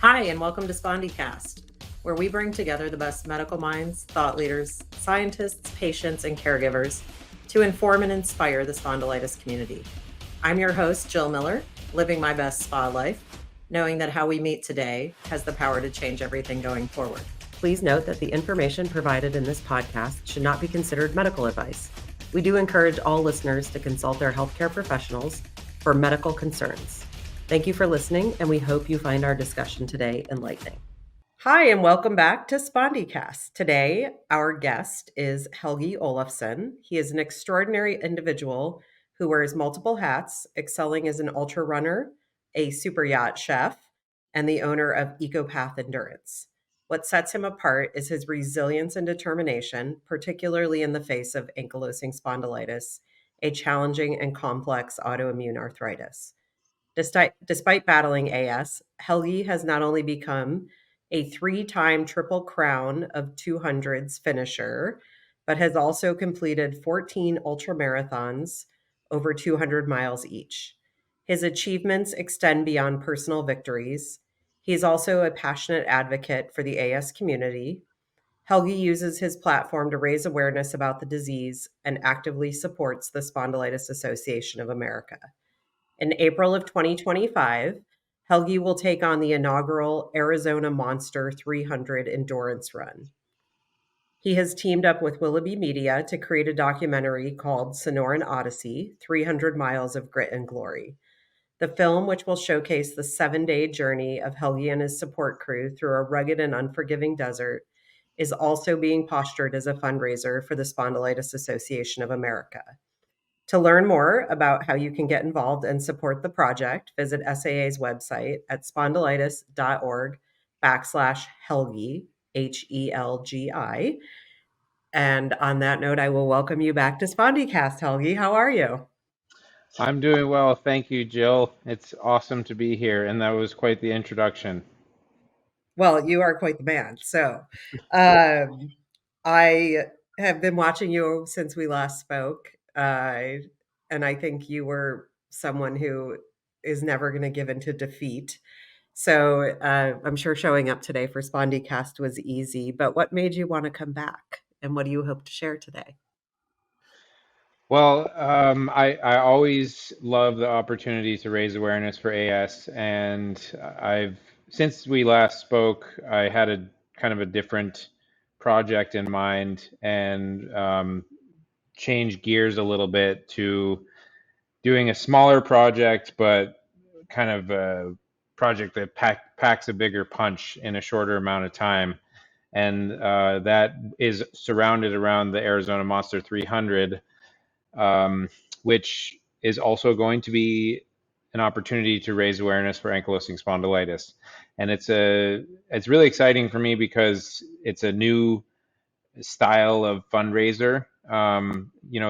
Hi, and welcome to SpondyCast, where we bring together the best medical minds, thought leaders, scientists, patients, and caregivers to inform and inspire the spondylitis community. I'm your host, Jill Miller, living my best spa life, knowing that how we meet today has the power to change everything going forward. Please note that the information provided in this podcast should not be considered medical advice. We do encourage all listeners to consult their healthcare professionals for medical concerns. Thank you for listening, and we hope you find our discussion today enlightening. Hi, and welcome back to SpondyCast. Today, our guest is Helgi Olafson. He is an extraordinary individual who wears multiple hats, excelling as an ultra runner, a super yacht chef, and the owner of EcoPath Endurance. What sets him apart is his resilience and determination, particularly in the face of ankylosing spondylitis, a challenging and complex autoimmune arthritis. Despite battling AS, Helgi has not only become a three-time Triple Crown of 200s finisher, but has also completed 14 ultramarathons over 200 miles each. His achievements extend beyond personal victories. He is also a passionate advocate for the AS community. Helgi uses his platform to raise awareness about the disease and actively supports the Spondylitis Association of America. In April of 2025, Helgi will take on the inaugural Arizona Monster 300 endurance run. He has teamed up with Willoughby Media to create a documentary called Sonoran Odyssey, 300 Miles of Grit and Glory. The film, which will showcase the 7-day journey of Helgi and his support crew through a rugged and unforgiving desert, is also being postured as a fundraiser for the Spondylitis Association of America. To learn more about how you can get involved and support the project, visit SAA's website at spondylitis.org/Helgi, Helgi. And on that note, I will welcome you back to SpondyCast, Helgi. How are you? I'm doing well. Thank you, Jill. It's awesome to be here. And that was quite the introduction. Well, you are quite the man. So, um, I have been watching you since we last spoke, and I think you were someone who is never going to give into defeat. So I'm sure showing up today for SpondyCast was easy, but what made you want to come back? And what do you hope to share today? Well, I always love the opportunity to raise awareness for AS. And since we last spoke, I had a kind of a different project in mind and changed gears a little bit to doing a smaller project, but kind of a project that packs a bigger punch in a shorter amount of time. And that is surrounded around the Arizona Monster 300, um, which is also going to be an opportunity to raise awareness for ankylosing spondylitis. And it's really exciting for me because it's a new style of fundraiser.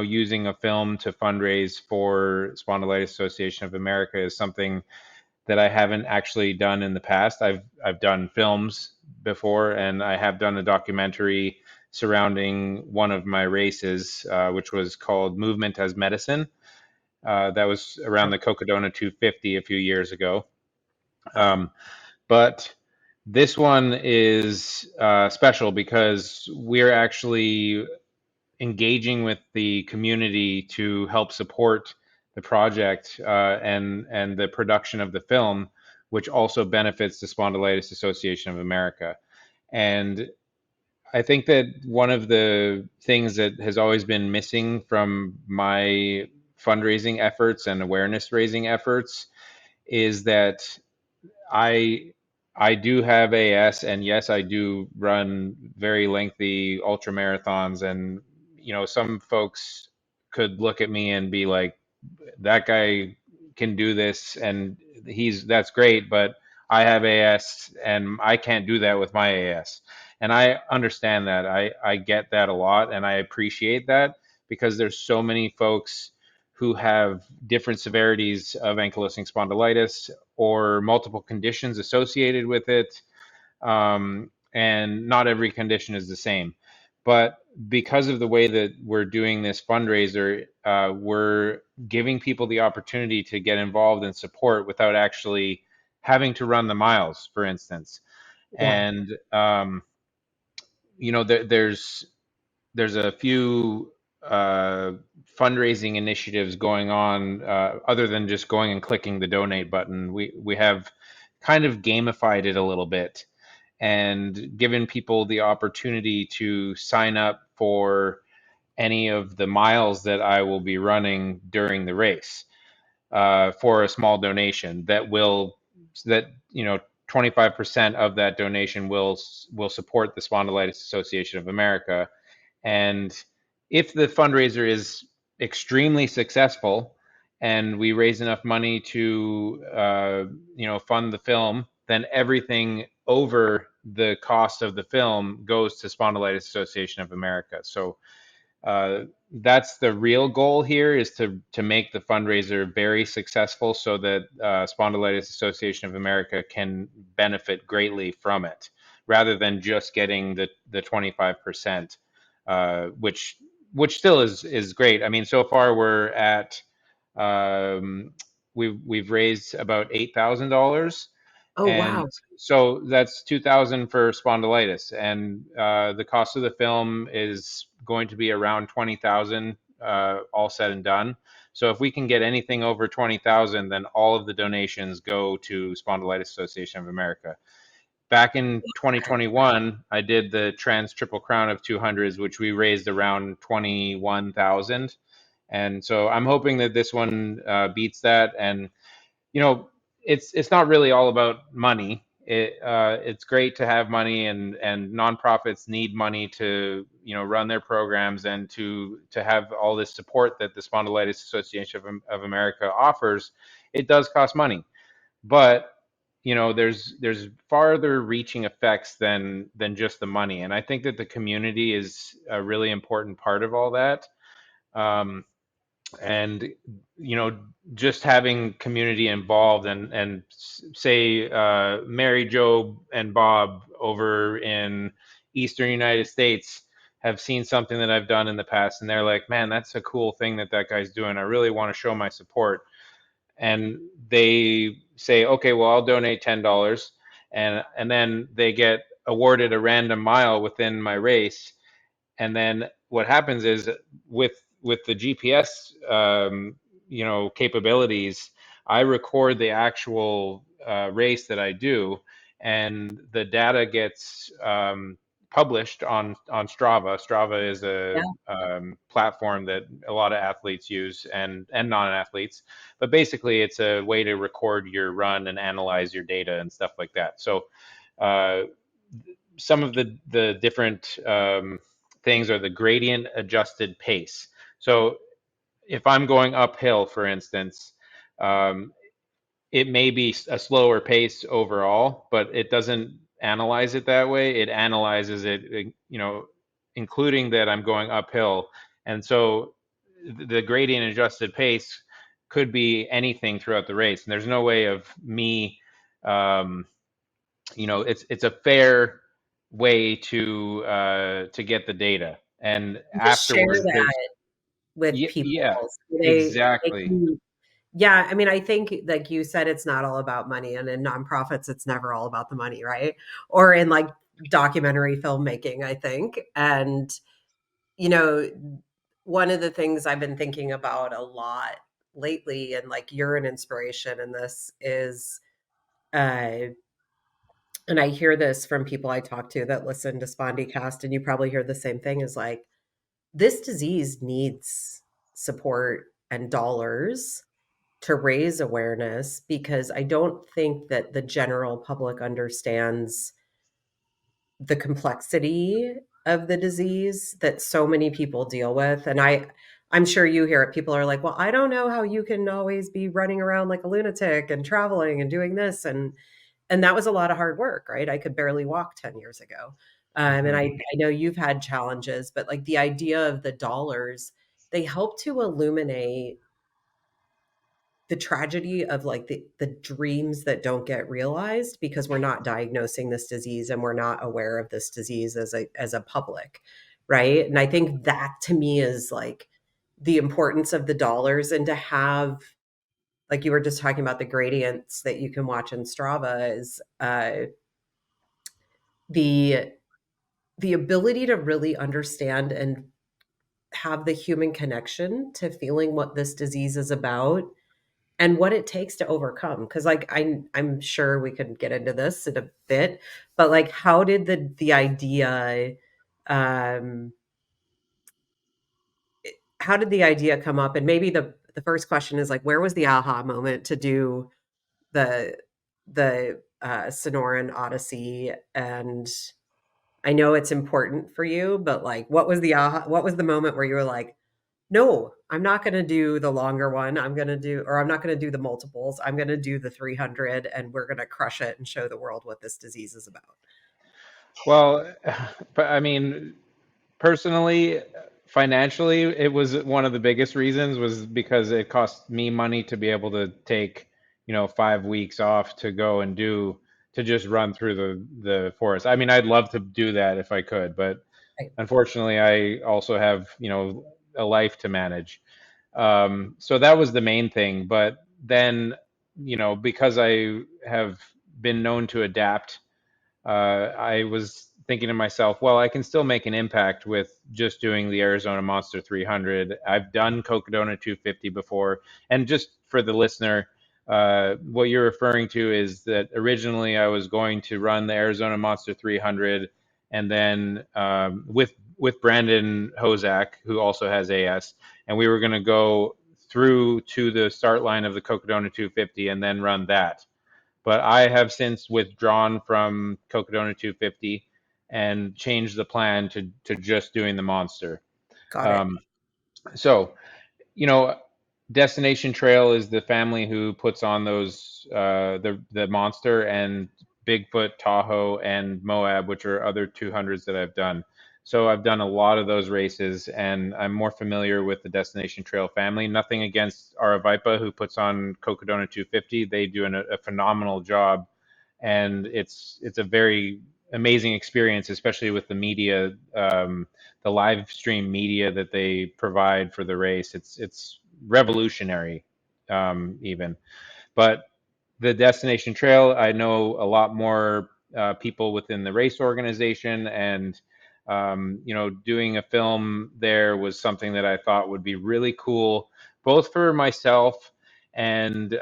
Using a film to fundraise for Spondylitis Association of America is something that I haven't actually done in the past. I've done films before, and I have done a documentary surrounding one of my races, which was called Movement as Medicine. That was around the Cocodona 250 a few years ago. But this one is special because we're actually engaging with the community to help support the project and the production of the film, which also benefits the Spondylitis Association of America. And I think that one of the things that has always been missing from my fundraising efforts and awareness raising efforts is that I I do have AS, and yes, I do run very lengthy ultra marathons. And some folks could look at me and be like, "That guy can do this, and that's great." But I have AS, and I can't do that with my AS. And I understand that. I get that a lot, and I appreciate that because there's so many folks who have different severities of ankylosing spondylitis or multiple conditions associated with it. And not every condition is the same. But because of the way that we're doing this fundraiser, we're giving people the opportunity to get involved and support without actually having to run the miles, for instance. Yeah. And there's a few uh, fundraising initiatives going on, other than just going and clicking the donate button. We have kind of gamified it a little bit and given people the opportunity to sign up for any of the miles that I will be running during the race, for a small donation that 25% of that donation will support the Spondylitis Association of America. And if the fundraiser is extremely successful and we raise enough money to fund the film, then everything over the cost of the film goes to Spondylitis Association of America. So uh, that's the real goal here, is to make the fundraiser very successful so that Spondylitis Association of America can benefit greatly from it, rather than just getting the 25%, which still is great. I mean, so far we're at um, we've raised about $8,000, Oh, and wow. so that's 2,000 for spondylitis, and the cost of the film is going to be around 20,000, all said and done. So if we can get anything over 20,000, then all of the donations go to Spondylitis Association of America. Back in 2021, I did the Trans Triple Crown of 200s, which we raised around 21,000, and so I'm hoping that this one beats that. And it's not really all about money. It's great to have money, and nonprofits need money to run their programs and to have all this support that the Spondylitis Association of America offers. It does cost money, but there's farther reaching effects than just the money, and I think that the community is a really important part of all that. Um, and just having community involved, and say Mary Jo and Bob over in Eastern United States have seen something that I've done in the past, and they're like, man, that's a cool thing that guy's doing, I really want to show my support. And they say, okay, well, I'll donate $10, and then they get awarded a random mile within my race. And then what happens is, with the GPS capabilities, I record the actual race that I do, and the data gets published on Strava. Strava is a Yeah. platform that a lot of athletes use, and non-athletes, but basically it's a way to record your run and analyze your data and stuff like that. So uh, some of the different things are the gradient adjusted pace. So if I'm going uphill, for instance, um, it may be a slower pace overall, but it doesn't analyze it that way. It analyzes it, including that I'm going uphill. And so the gradient adjusted pace could be anything throughout the race. And there's no way of me, um, it's a fair way to get the data. And Just share afterwards, that there's with yeah, people. yeah, So they exactly. can, yeah, I mean, I think, like you said, it's not all about money. And in nonprofits, it's never all about the money, right? Or in like documentary filmmaking, I think. And, you know, one of the things I've been thinking about a lot lately, and like you're an inspiration in this, is, uh, and I hear this from people I talk to that listen to SpondyCast, and you probably hear the same thing, is like, this disease needs support and dollars to raise awareness, because I don't think that the general public understands the complexity of the disease that so many people deal with. And I'm sure you hear it. People are like, "Well, I don't know how you can always be running around like a lunatic and traveling and doing this." And that was a lot of hard work, right? I could barely walk 10 years ago. And Hmm. I know you've had challenges, but like the idea of the dollars, they help to illuminate the tragedy of like the dreams that don't get realized because we're not diagnosing this disease and we're not aware of this disease as a public, right? And I think that to me is like the importance of the dollars, and to have like you were just talking about the gradients that you can watch in Strava is the the ability to really understand and have the human connection to feeling what this disease is about and what it takes to overcome. Because like I'm sure we could get into this in a bit, but like how did the idea um how did the idea come up? And maybe the first question is like, where was the aha moment to do the Sonoran Odyssey? And I know it's important for you, but like, what was the aha? What was the moment where you were like, no, I'm not going to do the longer one. I'm not going to do the multiples. I'm going to do the 300, and we're going to crush it and show the world what this disease is about. Well, but I mean, personally, financially, it was one of the biggest reasons was because it cost me money to be able to take, 5 weeks off to go and to just run through the forest. I mean, I'd love to do that if I could, but Right. unfortunately, I also have, a life to manage. So that was the main thing. But then, because I have been known to adapt, I was thinking to myself, well, I can still make an impact with just doing the Arizona Monster 300. I've done Cocodona 250 before. And just for the listener, what you're referring to is that originally I was going to run the Arizona Monster 300, and then with Brandon Hozak, who also has AS, and we were going to go through to the start line of the Cocodona 250 and then run that. But I have since withdrawn from Cocodona 250 and changed the plan to just doing the monster. Got it. Um, so, you know, Destination Trail is the family who puts on those the monster, and Bigfoot, Tahoe, and Moab, which are other 200s that I've done. So I've done a lot of those races, and I'm more familiar with the Destination Trail family. Nothing against Aravipa, who puts on Cocodona 250. They do a phenomenal job, and it's a very amazing experience, especially with the media, the live stream media that they provide for the race. It's revolutionary, even. But the Destination Trail, I know a lot more people within the race organization, and doing a film there was something that I thought would be really cool, both for myself and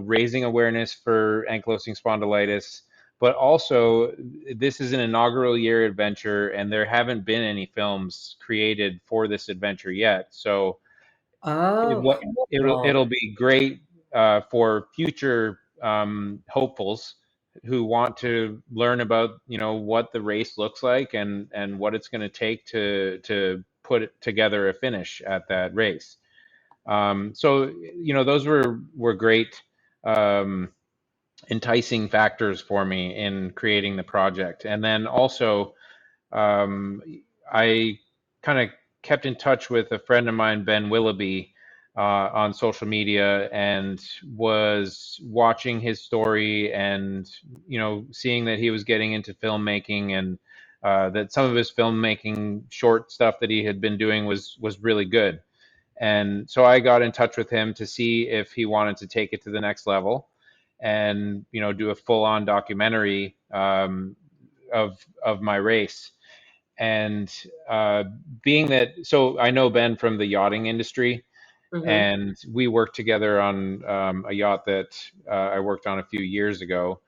raising awareness for ankylosing spondylitis. But also, this is an inaugural year adventure, and there haven't been any films created for this adventure yet. So Oh, what it'll cool. be great for future hopefuls who want to learn about what the race looks like, and what it's going to take to put together a finish at that race. So those were great, um, enticing factors for me in creating the project. And then also, um, I kind of kept in touch with a friend of mine, Ben Willoughby, on social media, and was watching his story, and seeing that he was getting into filmmaking, and that some of his filmmaking short stuff that he had been doing was really good. And so I got in touch with him to see if he wanted to take it to the next level, and do a full-on documentary, of my race. And being that, so I know Ben from the yachting industry, Hmm. and we worked together on a yacht that I worked on a few years ago,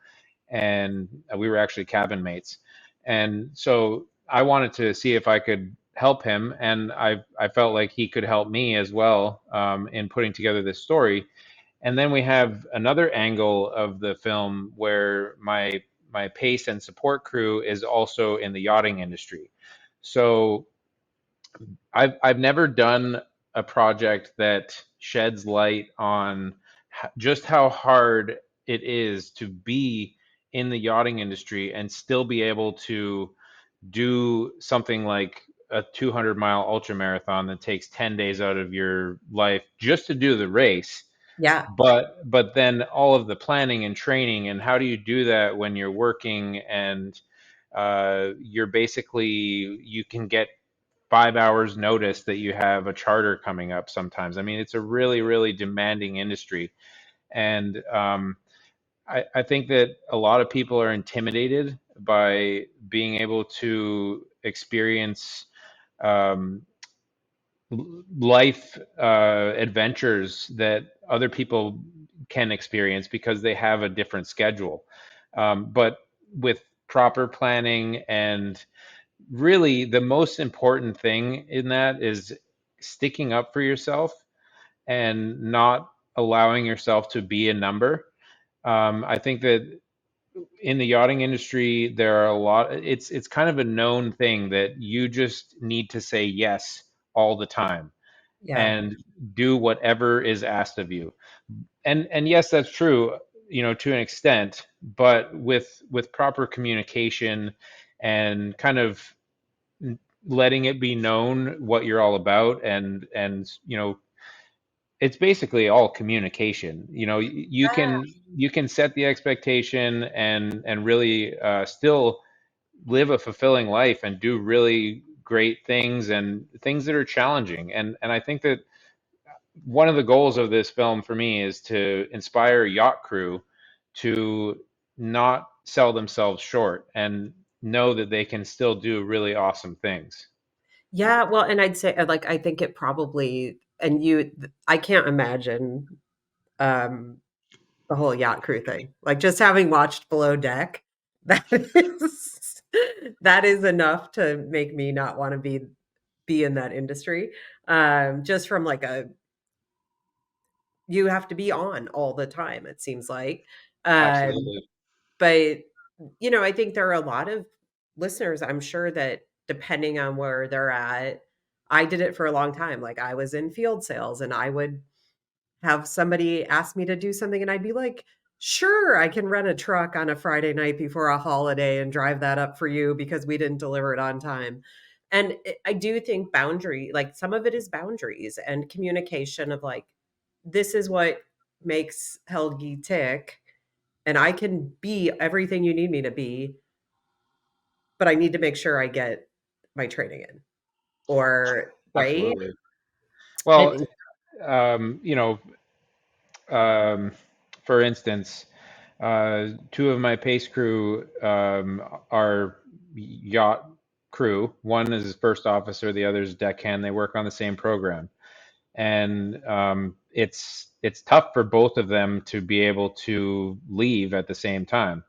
and we were actually cabin mates. And so I wanted to see if I could help him, and I felt like he could help me as well, in putting together this story. And then we have another angle of the film where my pace and support crew is also in the yachting industry. So I've never done a project that sheds light on just how hard it is to be in the yachting industry and still be able to do something like a 200-mile ultra marathon that takes 10 days out of your life just to do the race. Yeah. But then all of the planning and training, and how do you do that when you're working, and you're basically, you can get 5 hours notice that you have a charter coming up sometimes. I mean, it's a really, really demanding industry. And I think that a lot of people are intimidated by being able to experience um, life adventures that other people can experience because they have a different schedule. But with proper planning, and really the most important thing in that is sticking up for yourself and not allowing yourself to be a number. I think that in the yachting industry, there are a lot. It's kind of a known thing that you just need to say yes all the time Yeah. and do whatever is asked of you. And yes, that's true, to an extent, but with proper communication and kind of letting it be known what you're all about, and it's basically all communication. You can set the expectation and really still live a fulfilling life and do really great things and things that are challenging. And I think that one of the goals of this film for me is to inspire yacht crew to not sell themselves short and know that they can still do really awesome things. Yeah, well, and I'd say, like, I think it probably and I can't imagine, um, the whole yacht crew thing. Like, just having watched Below Deck, that is that is enough to make me not wanna be in that industry, just from, like, a you have to be on all the time, it seems like, um, Absolutely. but, I think there are a lot of listeners, I'm sure that depending on where they're at I did it for a long time, like, I was in field sales, and I would have somebody ask me to do something, and I'd be like, "Sure, I can rent a truck on a Friday night before a holiday and drive that up for you because we didn't deliver it on time." And I do think like, some of it is boundaries and communication of, like, "This is what makes Helgi tick, and I can be everything you need me to be, but I need to make sure I get my training in." Or right? Absolutely. Well, And um, you know, um, for instance, two of my pace crew are yacht crew. One is first officer, the other is deckhand. They work on the same program, and it's tough for both of them to be able to leave at the same time.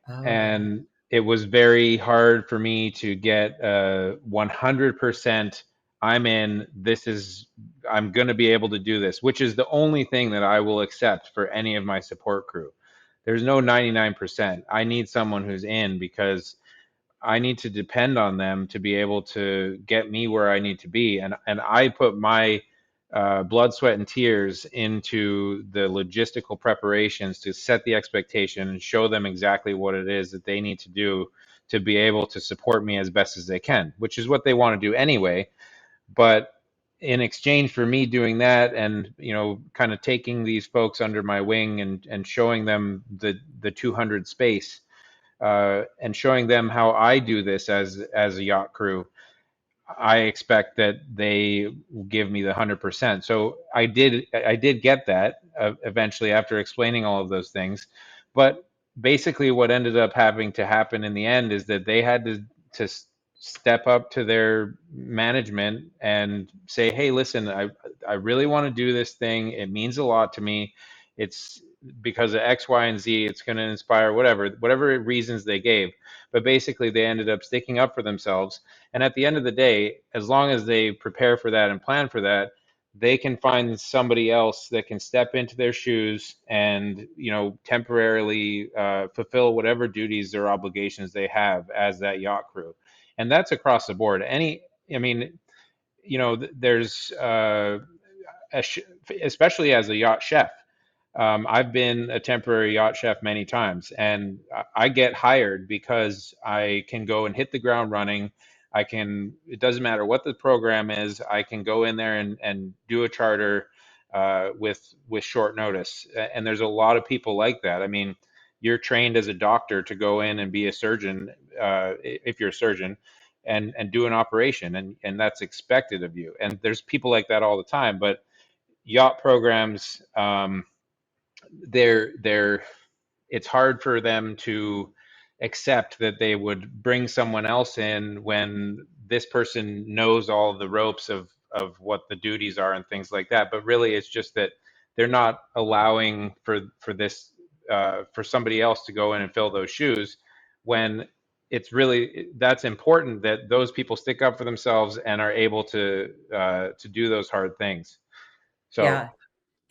oh, yeah. And it was very hard for me to get 100%. I'm in. I'm going to be able to do this, which is the only thing that I will accept for any of my support crew. There's no 99%. I need someone who's in because I need to depend on them to be able to get me where I need to be. And I put my blood, sweat, and tears into the logistical preparations to set the expectation and show them exactly what it is that they need to do to be able to support me as best as they can, which is what they want to do anyway. But in exchange for me doing that and kind of taking these folks under my wing and showing them the 200 space, and showing them how I do this as a yacht crew, I expect that they give me the 100%. So I did get that eventually after explaining all of those things, but basically what ended up having to happen in the end is that they had to step up to their management and say, "Hey, listen, I really want to do this thing. It means a lot to me. It's because of X, Y, and Z. It's going to inspire whatever reasons they gave." But basically, they ended up sticking up for themselves, and at the end of the day, as long as they prepare for that and plan for that, they can find somebody else that can step into their shoes and, temporarily fulfill whatever duties or obligations they have as that yacht crew. And that's across the board. I mean, there's especially as a yacht chef. I've been a temporary yacht chef many times, and I get hired because I can go and hit the ground running. It doesn't matter what the program is, I can go in there and do a charter with short notice. And there's a lot of people like that. I mean, you're trained as a doctor to go in and be a surgeon, if you're a surgeon, and do an operation, and that's expected of you. And there's people like that all the time. But yacht programs, they're it's hard for them to accept that they would bring someone else in when this person knows all the ropes of what the duties are and things like that. But really, it's just that they're not allowing for this for somebody else to go in and fill those shoes when it's really that's important that those people stick up for themselves and are able to do those hard things. So Yeah.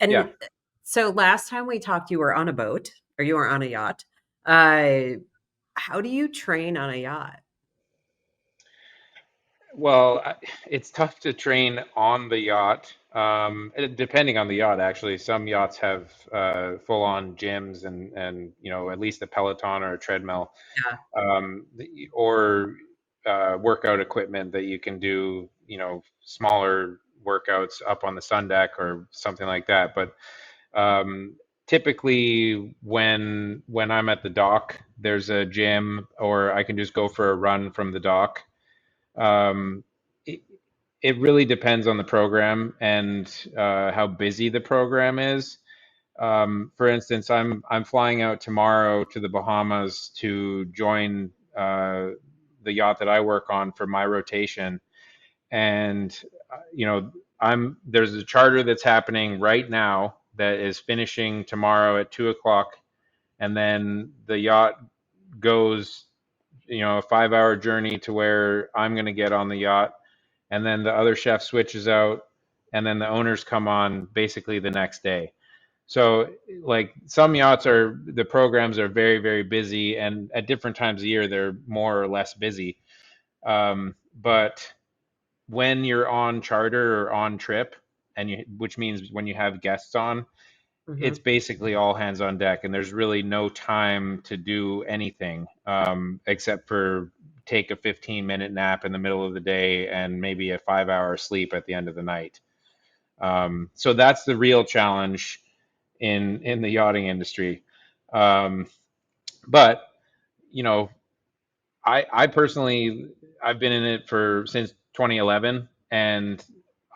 yeah. And so last time we talked, you were on a boat or you were on a yacht. Uh, how do you train on a yacht? Well, it's tough to train on the yacht, depending on the yacht, actually. Some yachts have full-on gyms and at least a Peloton or a treadmill, Yeah. or workout equipment that you can do, smaller workouts up on the sun deck or something like that. But um, typically, when I'm at the dock, there's a gym, or I can just go for a run from the dock. Um, it, it really depends on the program and how busy the program is. For instance, I'm flying out tomorrow to the Bahamas to join the yacht that I work on for my rotation, and there's a charter that's happening right now that is finishing tomorrow at 2 o'clock, and then the yacht goes a 5 hour journey to where I'm going to get on the yacht, and then the other chef switches out, and then the owners come on basically the next day. So like some yachts are the programs are very, very busy, and at different times of year they're more or less busy. But when you're on charter or on trip, which means when you have guests on, it's Mhm. basically all hands on deck, and there's really no time to do anything except for take a 15-minute nap in the middle of the day and maybe a 5 hour sleep at the end of the night. So that's the real challenge in the yachting industry. Um, but you know, I personally I've been in it for since 2011, and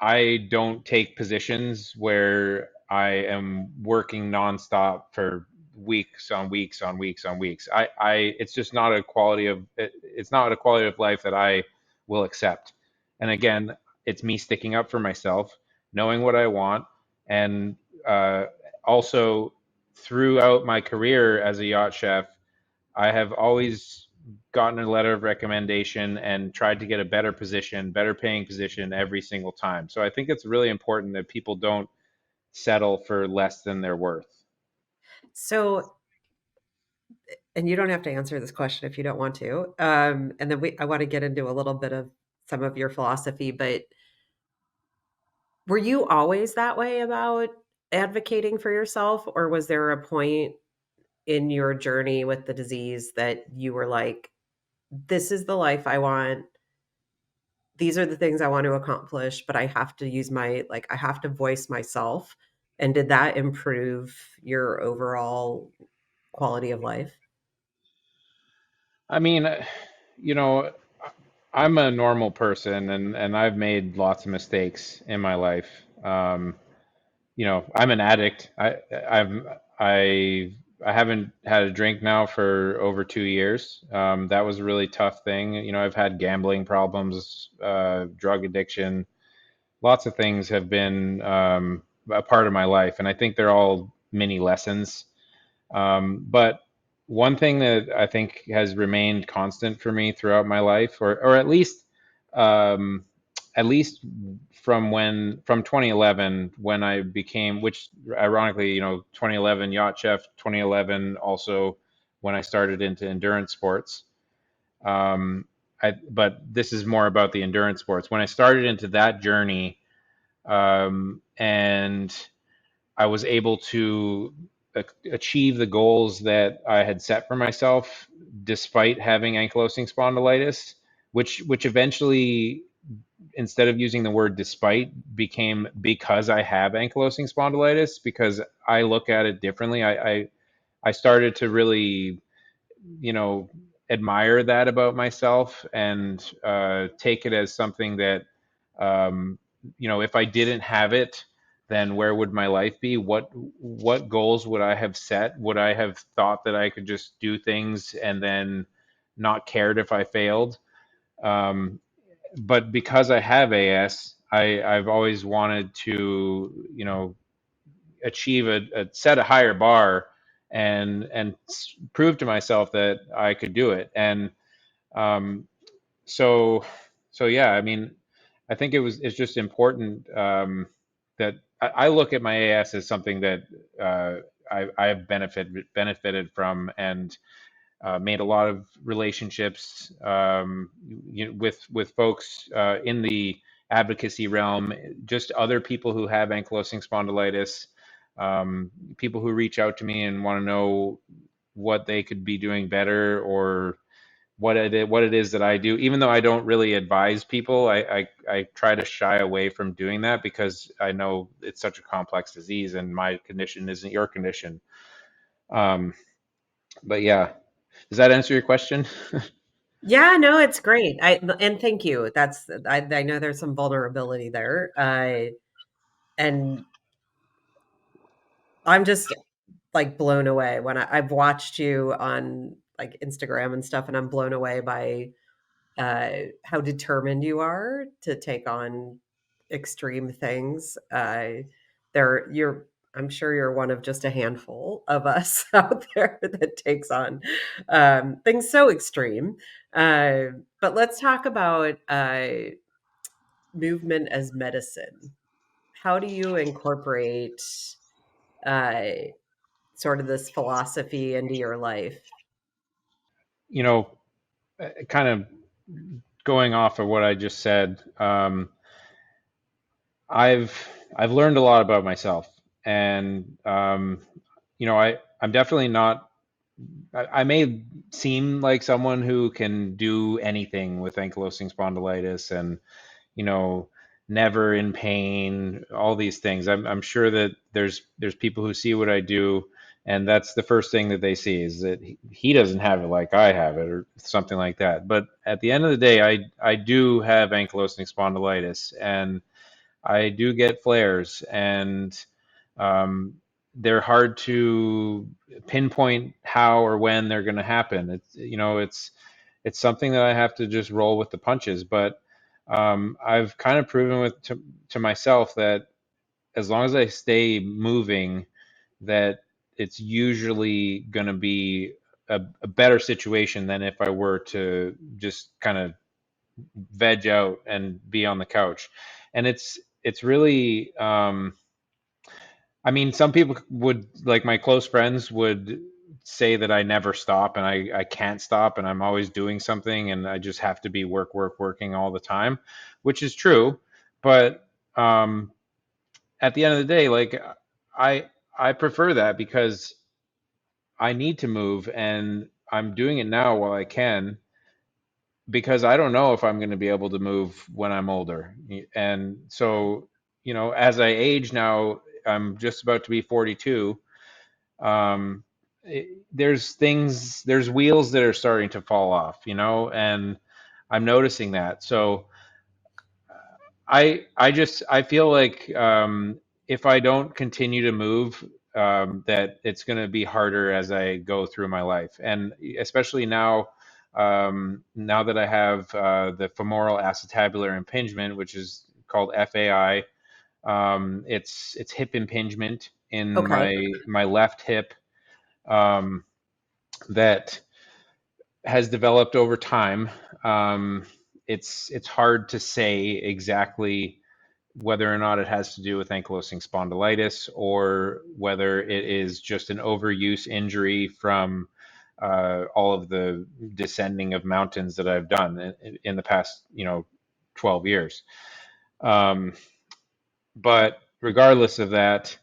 I don't take positions where I am working nonstop for weeks on weeks on weeks on weeks. I it's just not a quality of it's not a quality of life that I will accept. And again, it's me sticking up for myself, knowing what I want, and uh, also throughout my career as a yacht chef, I have always gotten a letter of recommendation and tried to get a better position, better paying position every single time. So I think it's really important that people don't settle for less than their worth. So, and you don't have to answer this question if you don't want to. And then I want to get into a little bit of some of your philosophy, but were you always that way about advocating for yourself, or was there a point in your journey with the disease that you were like, this is the life I want? These are the things I want to accomplish, but I have to use I have to voice myself. And did that improve your overall quality of life? I mean, you know, I'm a normal person, and I've made lots of mistakes in my life. I'm an addict. I've I I haven't had a drink now for over 2 years. That was a really tough thing. I've had gambling problems, drug addiction. Lots of things have been a part of my life, and I think they're all mini lessons. But one thing that I think has remained constant for me throughout my life, or um, at least from 2011 when I became, which ironically, 2011 yacht chef, 2011 also when I started into endurance sports. Um, but this is more about the endurance sports. When I started into that journey, and I was able to achieve the goals that I had set for myself, despite having ankylosing spondylitis, which eventually, instead of using the word despite, became because I have ankylosing spondylitis, because I look at it differently. I started to really, you know, admire that about myself and take it as something that, um, if I didn't have it, then where would my life be? What goals would I have set? Would I have thought that I could just do things and then not cared if I failed? Um, but because I have AS, I've always wanted to, achieve set a higher bar and prove to myself that I could do it. And um, so so yeah, I mean, I think it's just important that I look at my AS as something that I have benefited from, and made a lot of relationships with folks in the advocacy realm, just other people who have ankylosing spondylitis, people who reach out to me and want to know what they could be doing better, or what it is that I do. Even though I don't really advise people, I try to shy away from doing that because I know it's such a complex disease and my condition isn't your condition. Um, but yeah, does that answer your question? Yeah, no, it's great. And thank you. I know there's some vulnerability there. And I'm just like blown away when I've watched you on like Instagram and stuff, and I'm blown away by how determined you are to take on extreme things. You're, I'm sure you're one of just a handful of us out there that takes on things so extreme. Uh, but let's talk about movement as medicine. How do you incorporate uh, sort of this philosophy into your life? you know, Kind of going off of what I just said, I've I've learned a lot about myself, and I'm definitely not. I may seem like someone who can do anything with ankylosing spondylitis, and you know, never in pain, all these things. I'm sure that there's people who see what I do, and that's the first thing that they see is that he doesn't have it like I have it, or something like that. But at the end of the day, I do have ankylosing spondylitis, and I do get flares, and um, they're hard to pinpoint how or when they're going to happen. It's something that I have to just roll with the punches. But I've kind of proven to myself that as long as I stay moving, that it's usually going to be a better situation than if I were to just kind of veg out and be on the couch. And it's really I mean, some people would, like my close friends would say that I never stop and I can't stop and I'm always doing something and I just have to be working all the time, which is true. But um, at the end of the day, like I I prefer that because I need to move and I'm doing it now while I can, because I don't know if I'm going to be able to move when I'm older. And so, as I age now, I'm just about to be 42. Um, there's wheels that are starting to fall off, and I'm noticing that. So I feel like if I don't continue to move, that it's going to be harder as I go through my life, and especially now that I have the femoral acetabular impingement, which is called FAI. It's hip impingement in Okay. my left hip, um, that has developed over time. Um, it's hard to say exactly whether or not it has to do with ankylosing spondylitis or whether it is just an overuse injury from all of the descending of mountains that I've done in the past, 12 years. Um, but regardless of that,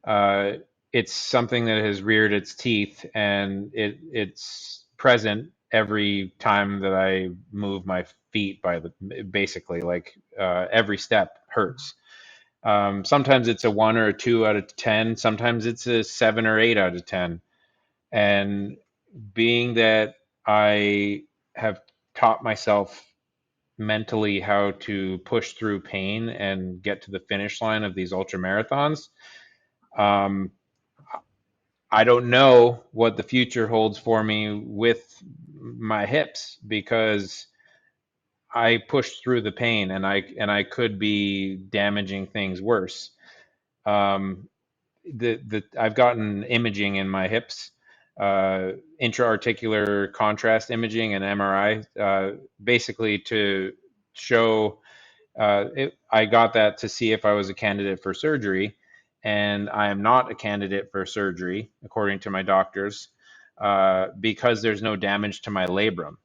uh, it's something that has reared its teeth, and it's present every time that I move my feet. Basically, like every step hurts. Sometimes it's a 1 or 2 out of 10. Sometimes it's a 7 or 8 out of 10. And being that I have taught myself mentally how to push through pain and get to the finish line of these ultra marathons. Um, I don't know what the future holds for me with my hips because I pushed through the pain and I could be damaging things worse. Um, the I've gotten imaging in my hips, intra-articular contrast imaging and MRI, basically to show I got that to see if I was a candidate for surgery, and I am not a candidate for surgery according to my doctors because there's no damage to my labrum,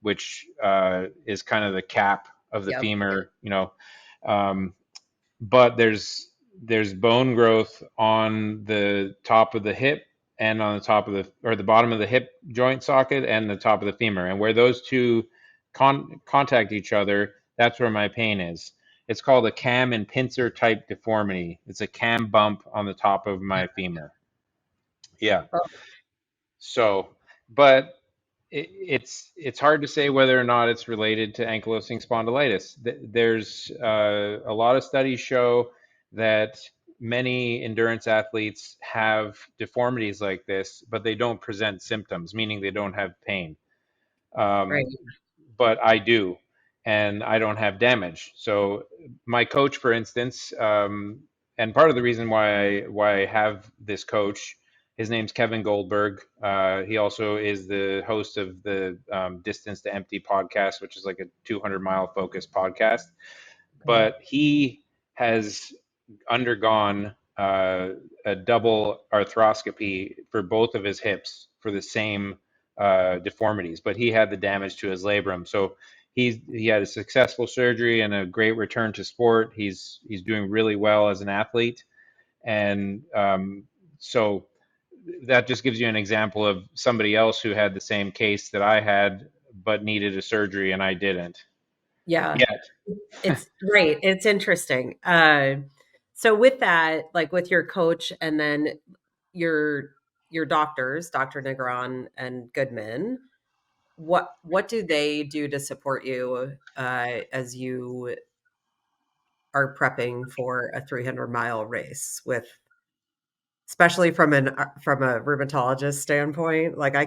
which is kind of the cap of the Yep. femur, um, but there's bone growth on the top of the hip and on the top of the bottom of the hip joint socket and the top of the femur, and where those two contact each other, that's where my pain is. It's called a cam and pincer type deformity. It's a cam bump on the top of my femur. Yeah. Well, So, but it's hard to say whether or not it's related to ankylosing spondylitis. There's a lot of studies show that many endurance athletes have deformities like this, but they don't present symptoms, meaning they don't have pain. right. But I do, and I don't have damage. So my coach, for instance, and part of the reason why I have this coach, his name's Kevin Goldberg. He also is the host of the Distance to Empty podcast, which is like a 200-mile focused podcast. Okay. But he has undergone a double arthroscopy for both of his hips for the same deformities, but he had the damage to his labrum. So he had a successful surgery and a great return to sport. He's doing really well as an athlete, and so that just gives you an example of somebody else who had the same case that I had, but needed a surgery and I didn't Yeah. yet. It's great. It's interesting. So with that, like with your coach and then your your doctors, Dr. Negron and Goodman, what do they do to support you as you are prepping for a 300-mile race with especially from a rheumatologist standpoint? Like I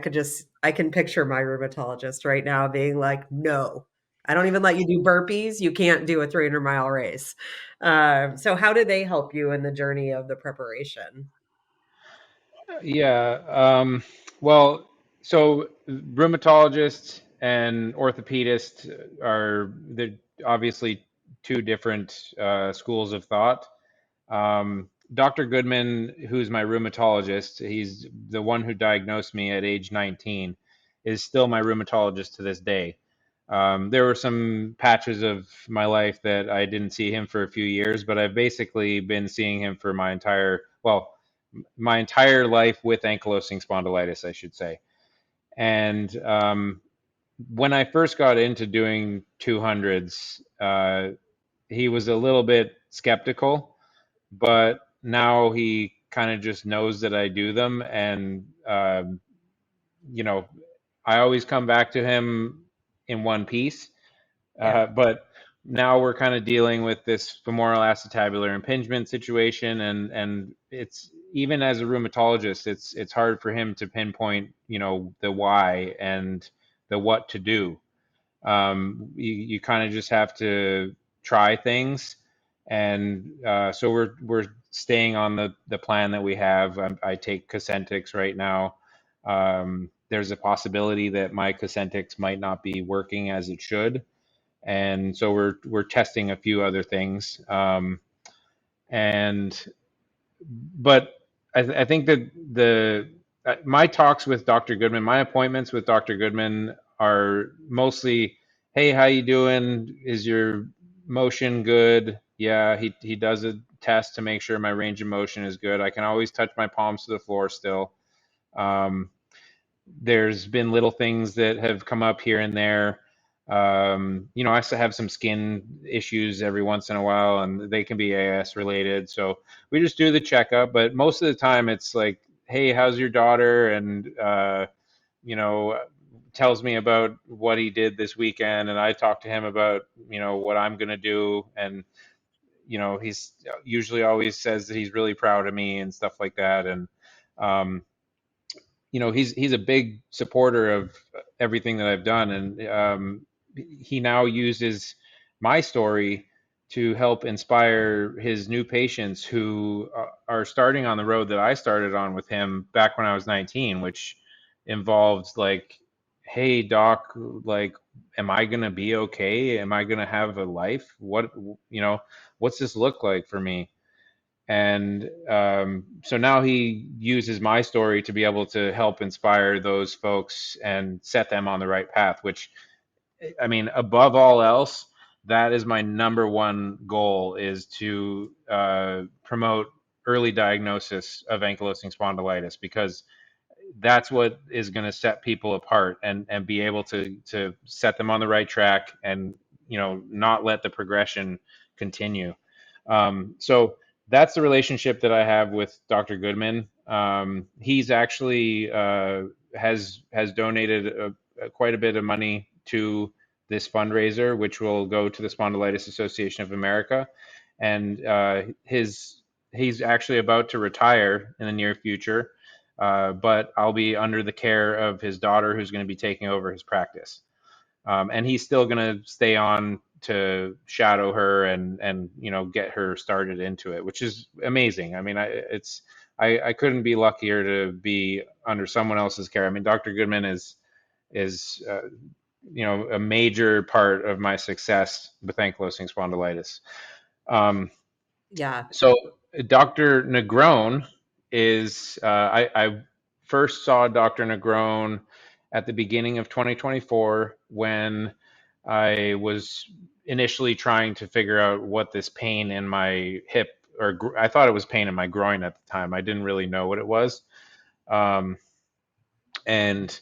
can picture my rheumatologist right now being like, "No, I don't even let you do burpees. You can't do a 300-mile race." So how do they help you in the journey of the preparation? Yeah. Well, so rheumatologists and orthopedists are they're obviously two different schools of thought. Dr. Goodman, who's my rheumatologist, he's the one who diagnosed me at age 19, is still my rheumatologist to this day. There were some patches of my life that I didn't see him for a few years, but I've basically been seeing him for my entire life with ankylosing spondylitis, I should say. And when I first got into doing 200s, he was a little bit skeptical, but now he kind of just knows that I do them. And, you know, I always come back to him in one piece. Yeah. But now we're kind of dealing with this femoral acetabular impingement situation, and it's even as a rheumatologist, it's hard for him to pinpoint, the why and the what to do. You kind of just have to try things, and so we're staying on the plan that we have. I take Cosentix right now. There's a possibility that my Cosentix might not be working as it should, and so we're testing a few other things. And but I think that the my talks with Dr. Goodman, my appointments with Dr. Goodman are mostly, hey, how you doing? Is your motion good? Yeah, he does a test to make sure my range of motion is good. I can always touch my palms to the floor still. Um, there's been little things that have come up here and there. I still have some skin issues every once in a while, and they can be AS related. So we just do the checkup, but most of the time it's like, hey, how's your daughter? And, you know, tells me about what he did this weekend, and I talk to him about what I'm gonna do, and he's usually always says that he's really proud of me and stuff like that, and um, he's a big supporter of everything that I've done, and he now uses my story to help inspire his new patients who are starting on the road that I started on with him back when I was 19, which involved like, hey doc, like, am I gonna be okay? Am I gonna have a life? What's this look like for me? And so now he uses my story to be able to help inspire those folks and set them on the right path, which, I mean, above all else, that is my number one goal, is to promote early diagnosis of ankylosing spondylitis, because that's what is going to set people apart, and be able to set them on the right track, and not let the progression continue. So that's the relationship that I have with Dr. Goodman. He's actually has donated quite a bit of money to this fundraiser, which will go to the Spondylitis Association of America, and he's actually about to retire in the near future, but I'll be under the care of his daughter, who's going to be taking over his practice. And he's still going to stay on to shadow her and get her started into it, which is amazing. I mean, I couldn't be luckier to be under someone else's care. I mean, Dr. Goodman is a major part of my success with ankylosing spondylitis. Um, Yeah. so Dr. Negron I first saw Dr. Negron at the beginning of 2024, when I was initially trying to figure out what this pain in my hip, or I thought it was pain in my groin at the time. I didn't really know what it was. Um, and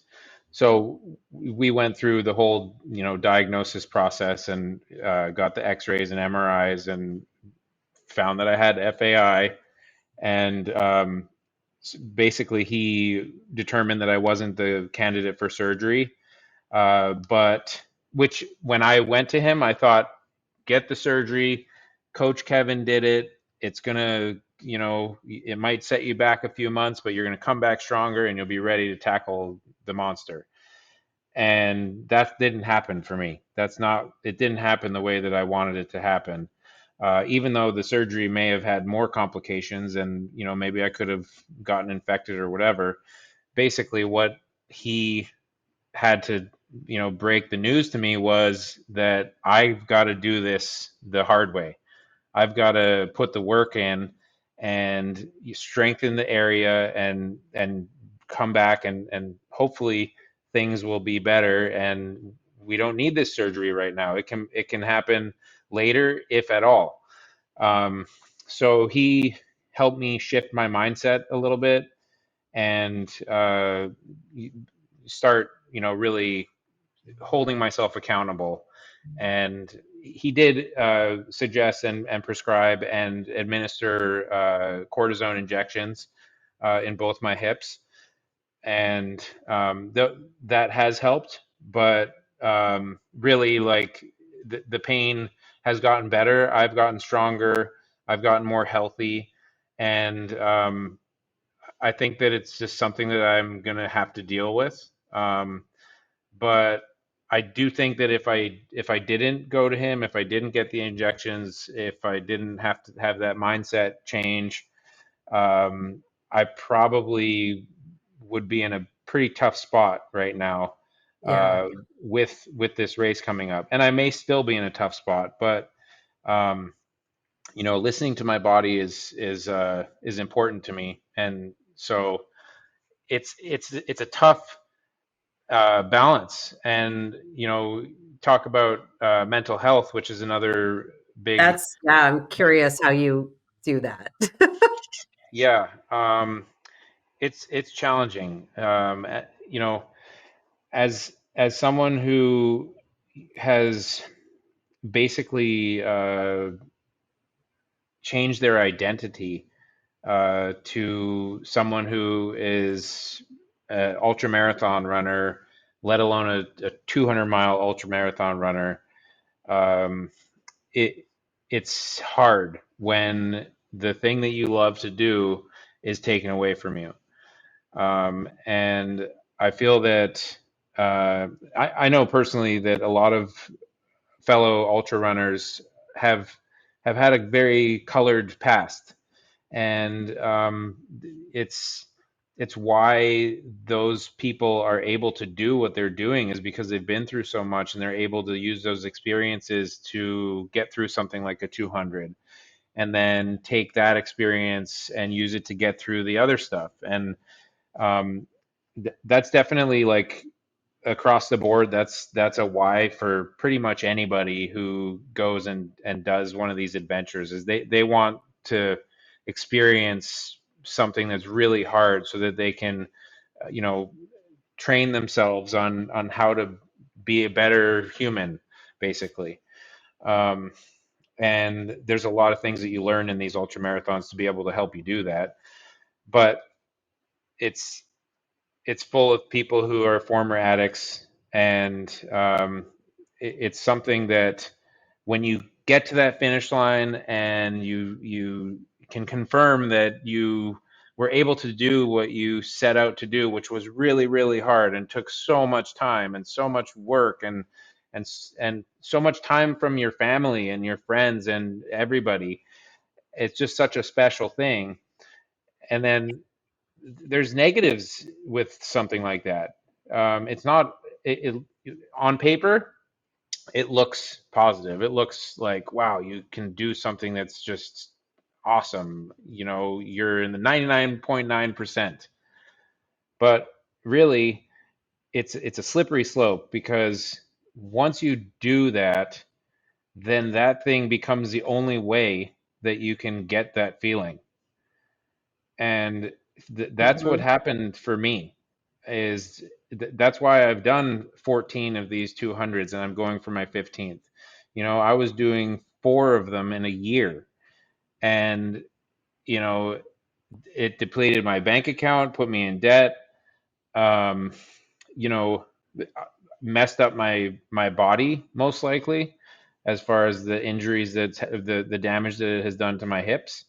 so we went through the whole, diagnosis process, and got the x-rays and MRIs, and found that I had FAI, and basically he determined that I wasn't the candidate for surgery. But which, when I went to him, I thought, get the surgery. Coach Kevin did it. It's gonna, it might set you back a few months, but you're gonna come back stronger, and you'll be ready to tackle the monster. And that didn't happen for me. It didn't happen the way that I wanted it to happen. Even though the surgery may have had more complications, and maybe I could have gotten infected or whatever. Basically, what he had to break the news to me was that I've got to do this the hard way. I've got to put the work in, and strengthen the area, and come back, and hopefully things will be better, and we don't need this surgery right now. It can happen later, if at all. Um, so he helped me shift my mindset a little bit, and start really holding myself accountable. And he did suggest and prescribe and administer cortisone injections in both my hips, and that has helped. But really, like, the pain has gotten better. I've gotten stronger. I've gotten more healthy, and I think that it's just something that I'm gonna have to deal with. But I do think that if I didn't go to him, if I didn't get the injections, if I didn't have to have that mindset change, I probably would be in a pretty tough spot right now, Yeah. with this race coming up. And I may still be in a tough spot, but um, listening to my body is important to me, and so it's a tough balance. And talk about mental health, which is another big. Yeah, I'm curious how you do that. Yeah. It's challenging. As someone who has basically changed their identity to someone who is an ultra marathon runner, let alone a 200-mile ultra marathon runner. Um, it it's hard when the thing that you love to do is taken away from you. And I feel that I know personally that a lot of fellow ultra runners have have had a very colored past, and it's it's why those people are able to do what they're doing is because they've been through so much and they're able to use those experiences to get through something like a 200 and then take that experience and use it to get through the other stuff. And um, that's definitely like across the board. That's a why for pretty much anybody who goes and does one of these adventures is they want to experience something that's really hard so that they can you know train themselves on how to be a better human, basically. um, and there's a lot of things that you learn in these ultra marathons to be able to help you do that. But it's it's full of people who are former addicts, and it's something that when you get to that finish line and you can confirm that you were able to do what you set out to do, which was really really hard and took so much time and so much work and so much time from your family and your friends and everybody. It's just such a special thing. And then there's negatives with something like that. It's not on paper. It looks positive. It looks like wow, you can do something that's just awesome. You know, you're in the 99.9%. But really, it's a slippery slope because once you do that, then that thing becomes the only way that you can get that feeling. And that's what Mhm. happened for me is that's why I've done 14 of these 200s and I'm going for my 15th. You know, I was doing four of them in a year, and you know, it depleted my bank account, put me in debt, um, you know, messed up my body most likely as far as the injuries that the damage that it has done to my hips.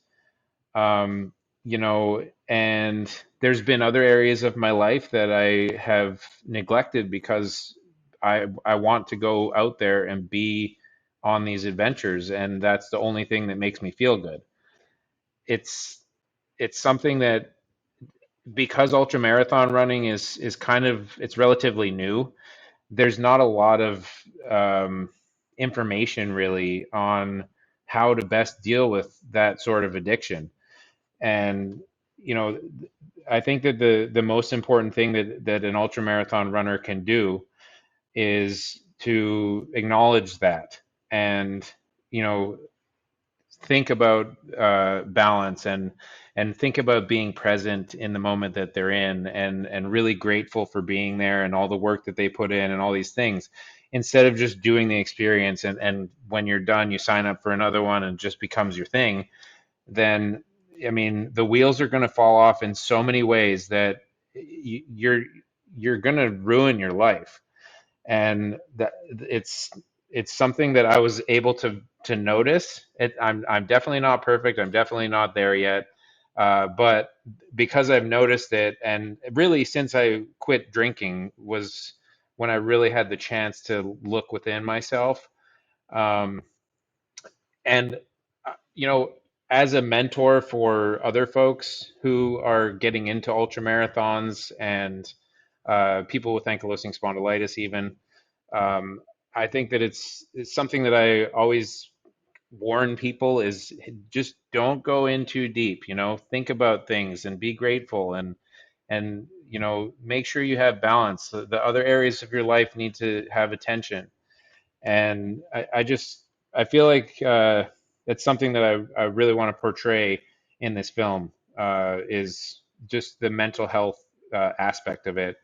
um, you know, and there's been other areas of my life that I have neglected because I want to go out there and be on these adventures, and that's the only thing that makes me feel good. It's it's something that because ultra marathon running is kind of it's relatively new. There's not a lot of um, information really on how to best deal with that sort of addiction. And you know, I think that the most important thing that an ultra marathon runner can do is to acknowledge that and you know think about balance and think about being present in the moment that they're in and really grateful for being there and all the work that they put in and all these things instead of just doing the experience and when you're done you sign up for another one and it just becomes your thing. Then I mean the wheels are going to fall off in so many ways that you're you're going to ruin your life. And that it's something that I was able to notice. I'm definitely not perfect. I'm definitely not there yet. But because I've noticed it, and really since I quit drinking was when I really had the chance to look within myself. Um, and you know, as a mentor for other folks who are getting into ultra marathons and people with ankylosing spondylitis, even, um, I think that it's something that I always warn people is just don't go in too deep. You know, think about things and be grateful and you know make sure you have balance. The other areas of your life need to have attention. And I just I feel like it's something that I really want to portray in this film is just the mental health aspect of it.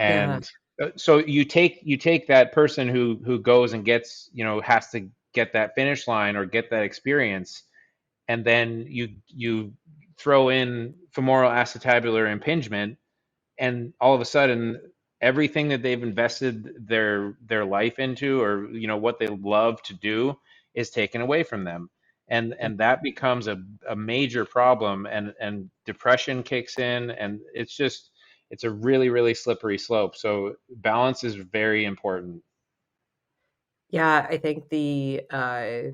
Yeah. And so you take that person who goes and gets you know has to get that finish line or get that experience, and then you throw in femoral acetabular impingement, and all of a sudden everything that they've invested their life into, or what they love to do, is taken away from them. And that becomes a major problem, and depression kicks in, and it's a really, really slippery slope. So balance is very important. Yeah, I think I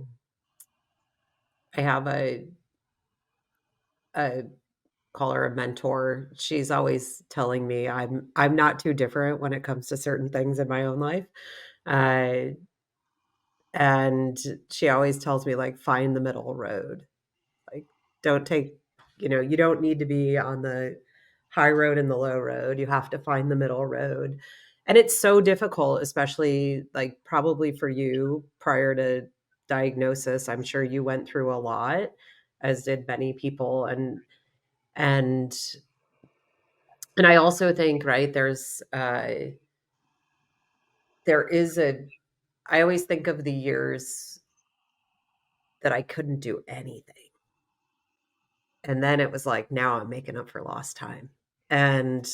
have a call her a mentor. She's always telling me I'm not too different when it comes to certain things in my own life. Uh, and she always tells me, like, find the middle road. Like, don't take, you don't need to be on the high road and the low road. You have to find the middle road. And it's so difficult, especially like probably for you prior to diagnosis. I'm sure you went through a lot, as did many people. And and I also think, right, there is a I always think of the years that I couldn't do anything. And then it was like, now I'm making up for lost time. And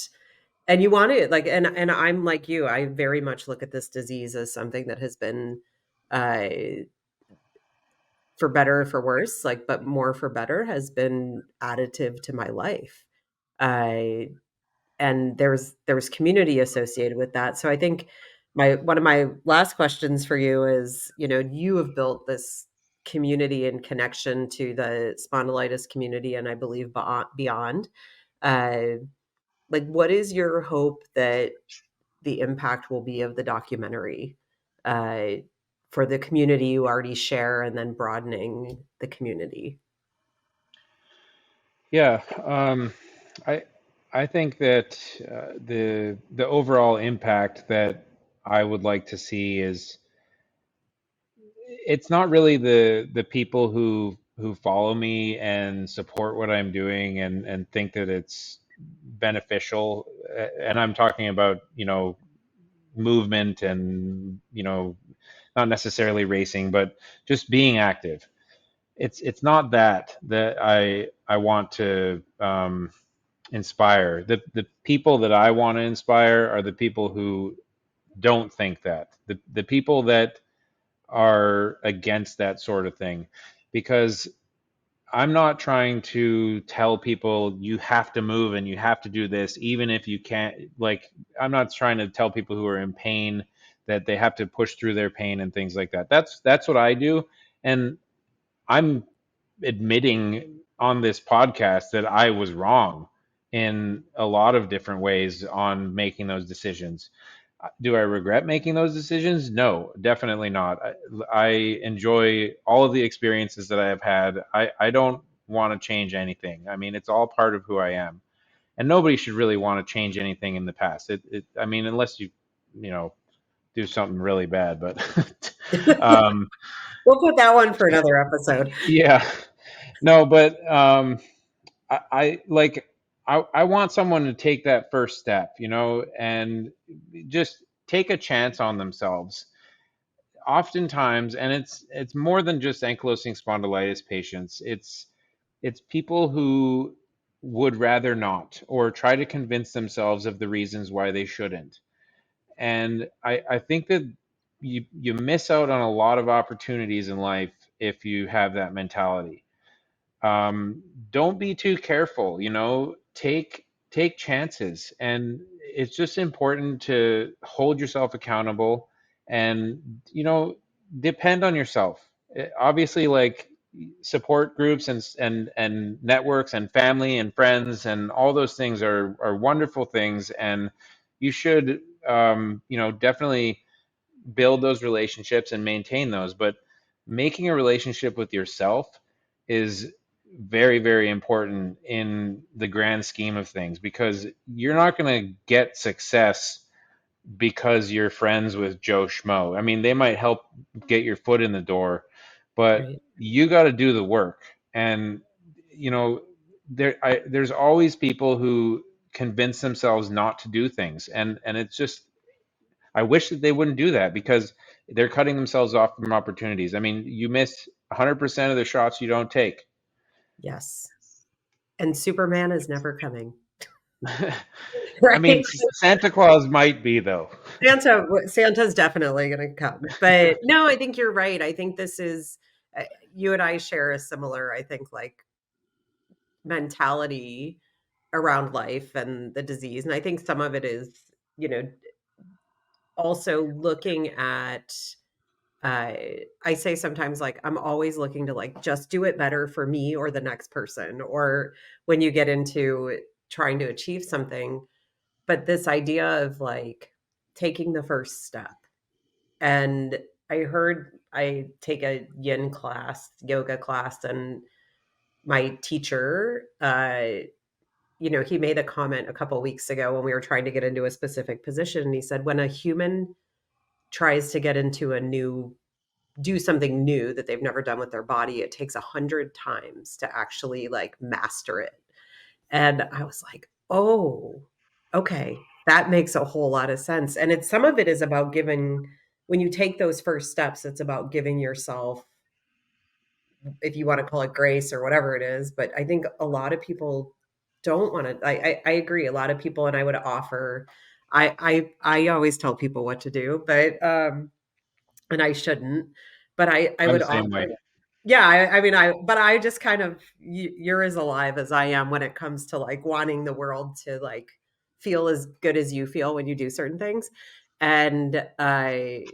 and you want it like and I'm like you. I very much look at this disease as something that has been uh for better or for worse, like, but more for better, has been additive to my life. I and there's community associated with that. So I think my one of my last questions for you is, you have built this community and connection to the spondylitis community, and I believe beyond. Uh, like, what is your hope that the impact will be of the documentary uh, for the community you already share, and then broadening the community? Yeah, I I think that the overall impact that I would like to see is, it's not really the people who follow me and support what I'm doing and think that it's beneficial. And I'm talking about, movement, and, not necessarily racing, but just being active. It's not that I want to inspire. The people that I want to inspire are the people who don't think that. The people that are against that sort of thing, because I'm not trying to tell people you have to move and you have to do this even if you can't. Like, I'm not trying to tell people who are in pain that they have to push through their pain and things like that. That's what I do. And I'm admitting on this podcast that I was wrong in a lot of different ways on making those decisions. Do I regret making those decisions? No, definitely not. I enjoy all of the experiences that I have had. I don't want to change anything. I mean, it's all part of who I am. And nobody should really want to change anything in the past. I mean, unless you know, do something really bad. But um, We'll put that one for another episode. yeah, no, but I like, I want someone to take that first step, and just take a chance on themselves. Oftentimes, and it's more than just ankylosing spondylitis patients. It's people who would rather not, or try to convince themselves of the reasons why they shouldn't. And I think that you miss out on a lot of opportunities in life if you have that mentality. um, don't be too careful. Take chances, and it's just important to hold yourself accountable, and depend on yourself. Obviously, like, support groups and networks and family and friends and all those things are wonderful things, and you should definitely build those relationships and maintain those. But making a relationship with yourself is very, very important in the grand scheme of things, because you're not going to get success because you're friends with Joe Schmo. I mean, they might help get your foot in the door, but Right. you got to do the work. And you know, there's always people who convince themselves not to do things, and it's just, I wish that they wouldn't do that, because they're cutting themselves off from opportunities. I mean, you miss 100% of the shots you don't take. Yes. And Superman is never coming. I mean, right? Santa Claus might be though. Santa's definitely going to come. But no, I think you're right. I think this is you and I share a similar, I think, like mentality around life and the disease. And I think some of it is, you know, also looking at uh I say sometimes like I'm always looking to like just do it better for me or the next person, or when you get into trying to achieve something, but this idea of like taking the first step. And I take a yin class, yoga class, and my teacher, he made a comment a couple weeks ago when we were trying to get into a specific position. And he said, when a human tries to get into do something new that they've never done with their body, it takes 100 times to actually like master it. And I was like, oh, okay, that makes a whole lot of sense. And it's some of it is about giving, when you take those first steps, it's about giving yourself, if you want to call it grace or whatever it is. But I think a lot of people don't want to. I agree. A lot of people, and I would offer. I always tell people what to do, but and I shouldn't. But I I'm would the same offer. way. Yeah, I mean, but I just kind of you're as alive as I am when it comes to like wanting the world to like feel as good as you feel when you do certain things, and I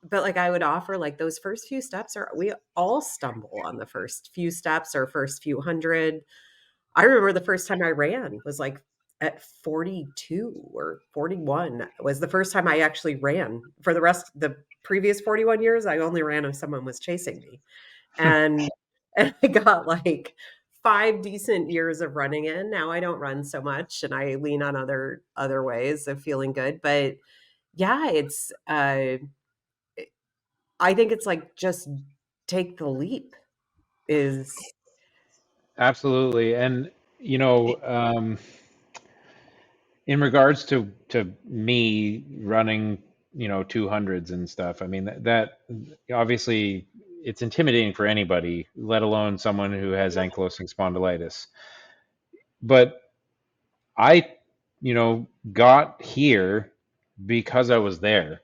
but like I would offer like those first few steps are we all stumble on the first few steps or first few hundred. I remember the first time I ran was like at 42 or 41 was the first time I actually ran. For the previous 41 years, I only ran if someone was chasing me. And and I got like 5 decent years of running in. Now I don't run so much and I lean on other ways of feeling good. But yeah, it's I think it's like just take the leap is Absolutely. And you know, in regards to me running, 200s and stuff, I mean that obviously it's intimidating for anybody, let alone someone who has ankylosing spondylitis. But I, got here because I was there.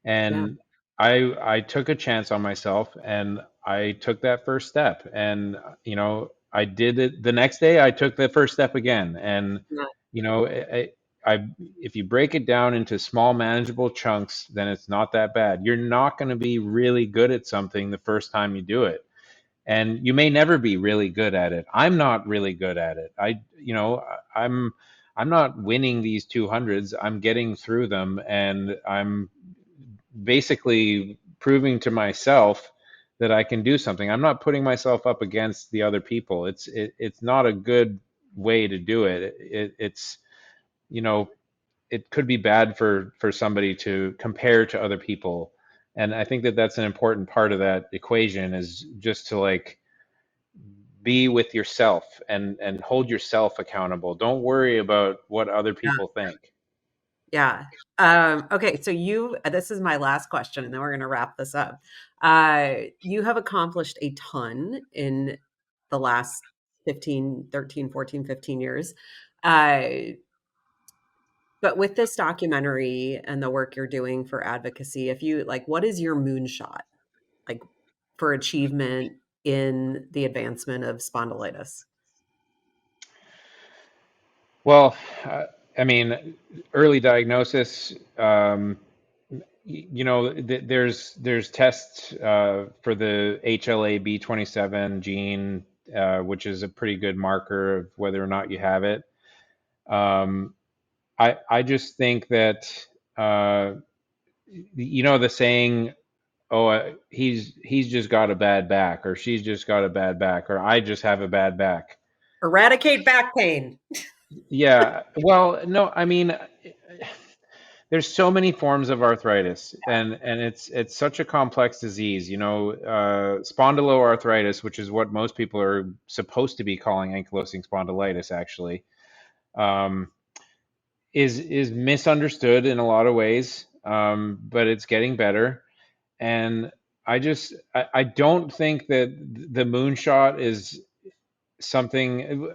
yeah, And I took a chance on myself and I took that first step. And I did it the next day. I took the first step again. And yeah, you know, if you break it down into small, manageable chunks, then it's not that bad. You're not going to be really good at something the first time you do it, and you may never be really good at it. I'm not really good at it. I'm I'm not winning these 200s. I'm getting through them, and I'm basically proving to myself that I can do something. I'm not putting myself up against the other people. It's not a good way to do it. It's you know it could be bad for somebody to compare to other people, and I think that that's an important part of that equation is just to like be with yourself and hold yourself accountable. Don't worry about what other yeah, people think. yeah. Okay, so this is my last question, and then we're gonna wrap this up. You have accomplished a ton in the last 15, 13, 14, 15 years. Uh, but with this documentary and the work you're doing for advocacy, if you like, what is your moonshot like for achievement in the advancement of spondylitis? Well, uh, I mean, early diagnosis. There's tests for the HLA-B27 gene, which is a pretty good marker of whether or not you have it. Um, I just think that uh, the saying, "Oh, he's just got a bad back," or "She's just got a bad back," or "I just have a bad back." Eradicate back pain. Yeah. Well, no, I mean, there's so many forms of arthritis, and it's such a complex disease. Spondyloarthritis, which is what most people are supposed to be calling ankylosing spondylitis, actually, um, is misunderstood in a lot of ways, but it's getting better. And I don't think that the moonshot is something.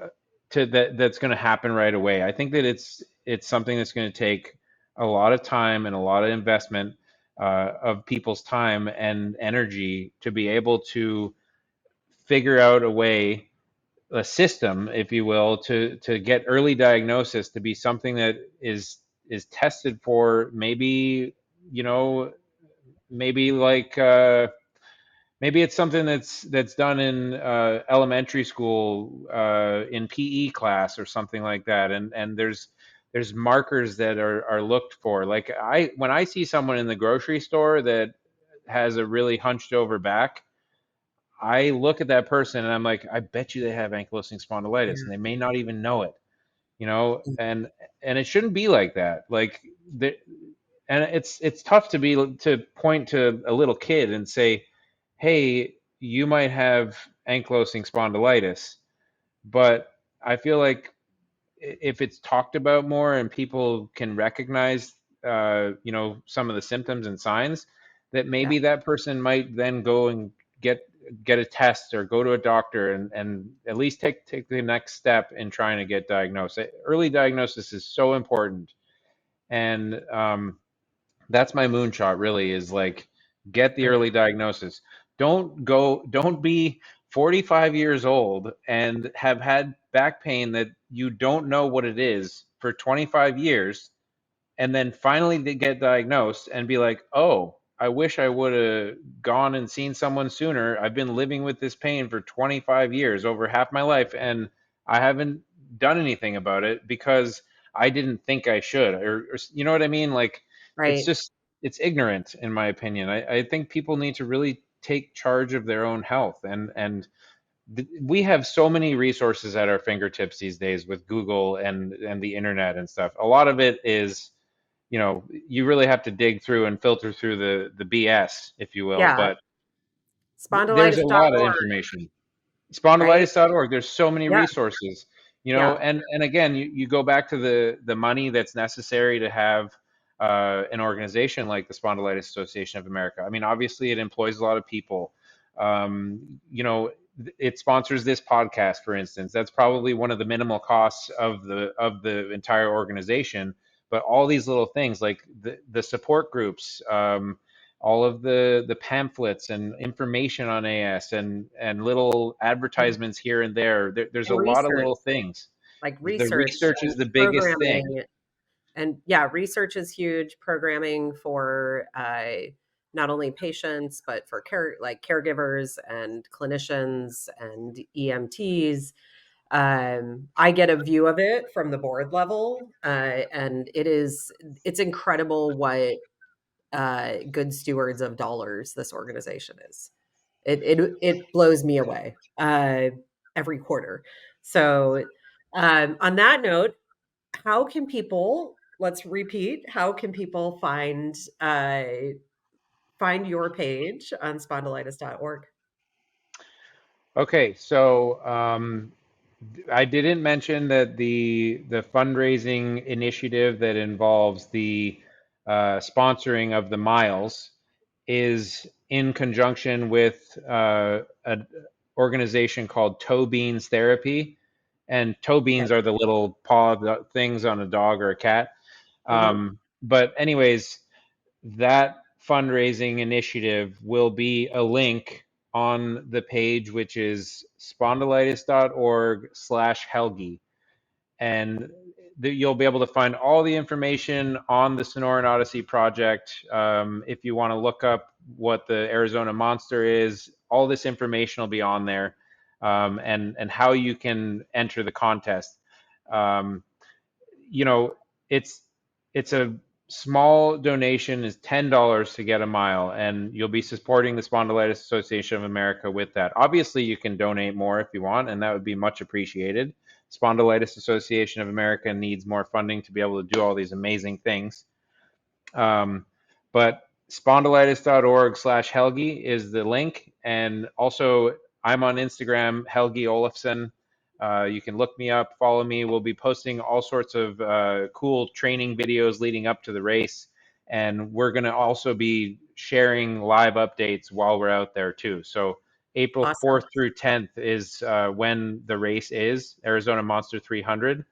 to that's going to happen right away. I think that it's something that's going to take a lot of time and a lot of investment of people's time and energy to be able to figure out a way, a system, if you will, to get early diagnosis to be something that is tested for maybe, you know, maybe like maybe it's something that's done in elementary school in PE class or something like that, and there's markers that are looked for. Like when I see someone in the grocery store that has a really hunched over back, I look at that person and I'm like, I bet you they have ankylosing spondylitis, and they may not even know it, you know, and it shouldn't be like that. Like the, and it's tough to point to a little kid and say, hey, you might have ankylosing spondylitis, but I feel like if it's talked about more and people can recognize, you know, some of the symptoms and signs, that Yeah. maybe that person might then go and get get a test or go to a doctor and at least take the next step in trying to get diagnosed. Early diagnosis is so important, and that's my moonshot. Really, is like get the Right. early diagnosis. Don't be 45 years old and have had back pain that you don't know what it is for 25 years, and then finally they get diagnosed and be like, oh, I wish I would have gone and seen someone sooner. I've been living with this pain for 25 years, over half my life, and I haven't done anything about it because I didn't think I should, or you know what I mean? Like, it's Right. just, it's ignorant, in my opinion. I think people need to really take charge of their own health, and we have so many resources at our fingertips these days with Google and the internet and stuff. A lot of it is, you know, you really have to dig through and filter through the BS, if you will. Yeah. But there's a lot of Spondylitis.org, information. right? Spondylitis.org, there's so many Yeah. resources, you know, Yeah. and again, you go back to the money that's necessary to have an organization like the Spondylitis Association of America. I mean, obviously, it employs a lot of people. You know, it sponsors this podcast, for instance. That's probably one of the minimal costs of the entire organization. But all these little things, like the support groups, all of the pamphlets and information on AS and little advertisements here and there. There's a And lot of research, little things. like The research research is and the biggest thing. programming. And yeah, research is huge. Programming for not only patients, but for caregivers and clinicians and EMTs. I get a view of it from the board level, and it's incredible what good stewards of dollars this organization is. It blows me away every quarter. So, on that note, how can people? Let's repeat. How can people find your page on spondylitis.org? Okay, so I didn't mention that the fundraising initiative that involves the sponsoring of the miles is in conjunction with an organization called Toe Beans Therapy, and toe Okay. beans are the little paw things on a dog or a cat. Uh-huh. But anyways, that fundraising initiative will be a link on the page, which is spondylitis.org/Helgi. And you'll be able to find all the information on the Sonoran Odyssey project. If you want to look up what the Arizona Monster is, all this information will be on there, and how you can enter the contest. Um, you know, it's a small donation is $10 to get a mile, and you'll be supporting the Spondylitis Association of America with that. Obviously, you can donate more if you want, and that would be much appreciated. Spondylitis Association of America needs more funding to be able to do all these amazing things. But spondylitis.org/Helgi is the link. And also, I'm on Instagram, Helgi Olafson. You can look me up, follow me. We'll be posting all sorts of cool training videos leading up to the race. And we're going to also be sharing live updates while we're out there, too. So April Awesome. 4th through 10th is when the race is, Arizona Monster 300.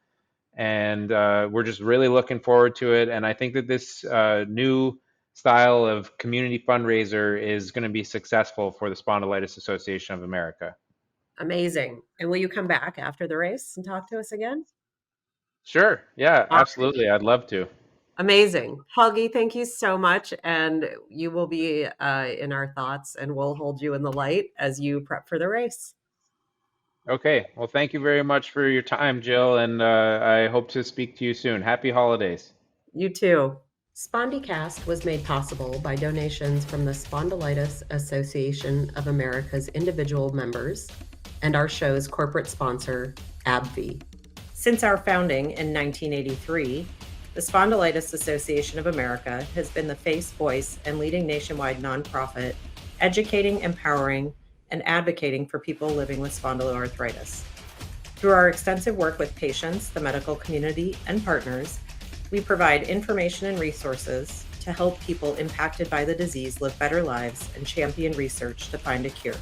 And we're just really looking forward to it. And I think that this new style of community fundraiser is going to be successful for the Spondylitis Association of America. Amazing. And will you come back after the race and talk to us again? Sure. Yeah, Awesome. absolutely. I'd love to. Amazing. Helgi, thank you so much. And you will be in our thoughts, and we'll hold you in the light as you prep for the race. Okay. Well, thank you very much for your time, Jill, and I hope to speak to you soon. Happy holidays. You too. SpondyCast was made possible by donations from the Spondylitis Association of America's individual members and our show's corporate sponsor, AbbVie. Since our founding in 1983, the Spondylitis Association of America has been the face, voice, and leading nationwide nonprofit educating, empowering, and advocating for people living with spondyloarthritis. Through our extensive work with patients, the medical community, and partners, we provide information and resources to help people impacted by the disease live better lives and champion research to find a cure.